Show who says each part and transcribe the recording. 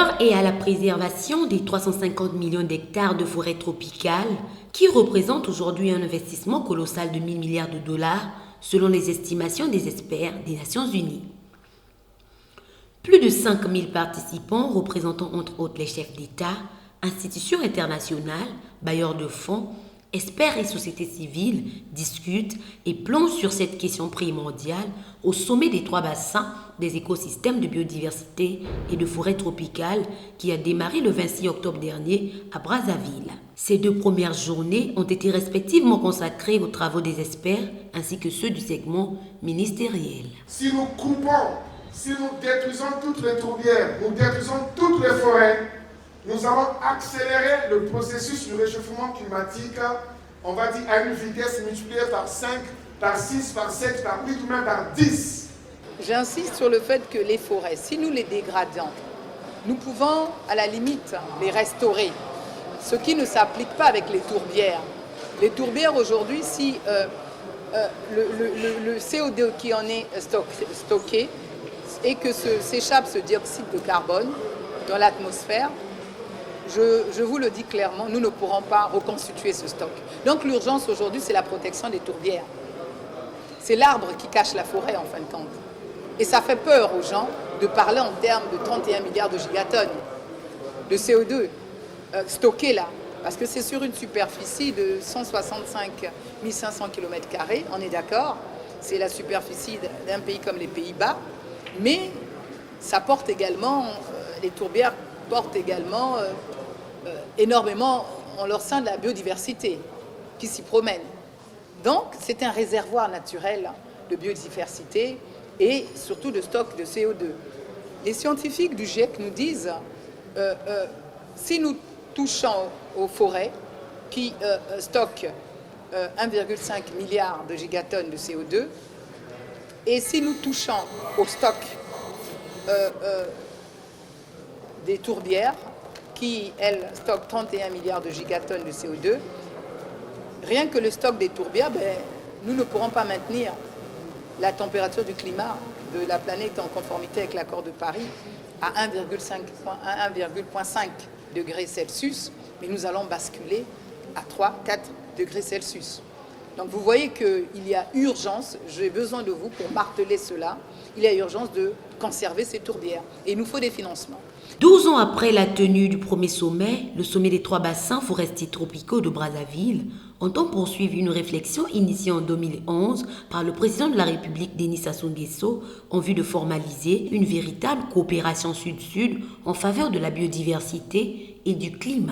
Speaker 1: l'heure est à la préservation des 350 millions d'hectares de forêts tropicales qui représentent aujourd'hui un investissement colossal de 1000 milliards de dollars selon les estimations des experts des Nations Unies. Plus de 5000 participants représentant entre autres les chefs d'État, institutions internationales, bailleurs de fonds, experts et sociétés civiles discutent et plongent sur cette question primordiale au sommet des 3 bassins des écosystèmes de biodiversité et de forêts tropicales qui a démarré le 26 octobre dernier à Brazzaville. Ces 2 premières journées ont été respectivement consacrées aux travaux des experts ainsi que ceux du segment ministériel.
Speaker 2: Si nous coupons, si nous détruisons toutes les tourbières, nous détruisons toutes les forêts, nous allons accélérer le processus du réchauffement climatique, on va dire à une vitesse multipliée par 5, par 6, par 7, par 8 ou même par 10.
Speaker 3: J'insiste sur le fait que les forêts, si nous les dégradons, nous pouvons à la limite les restaurer, ce qui ne s'applique pas avec les tourbières. Les tourbières aujourd'hui, si le CO2 qui en est stocké et que s'échappe ce dioxyde de carbone dans l'atmosphère, je vous le dis clairement, nous ne pourrons pas reconstituer ce stock. Donc l'urgence aujourd'hui, c'est la protection des tourbières. C'est l'arbre qui cache la forêt en fin de compte. Et ça fait peur aux gens de parler en termes de 31 milliards de gigatonnes de CO2 stockés là. Parce que c'est sur une superficie de 165 500 km², on est d'accord. C'est la superficie d'un pays comme les Pays-Bas. Mais ça porte également, les tourbières portent également énormément en leur sein de la biodiversité qui s'y promène. Donc, c'est un réservoir naturel de biodiversité et surtout de stock de CO2. Les scientifiques du GIEC nous disent si nous touchons aux forêts qui stockent 1,5 milliard de gigatonnes de CO2 et si nous touchons au stock des tourbières qui, elles, stockent 31 milliards de gigatonnes de CO2, rien que le stock des tourbières, nous ne pourrons pas maintenir la température du climat de la planète en conformité avec l'accord de Paris à 1,5 degrés Celsius, mais nous allons basculer à 3-4 degrés Celsius. Donc vous voyez qu'il y a urgence, j'ai besoin de vous pour marteler cela, il y a urgence de conserver ces tourbières et il nous faut des financements.
Speaker 1: 12 ans après la tenue du premier sommet, le sommet des 3 bassins forestiers tropicaux de Brazzaville entend poursuivre une réflexion initiée en 2011 par le président de la République Denis Sassou Nguesso en vue de formaliser une véritable coopération sud-sud en faveur de la biodiversité et du climat.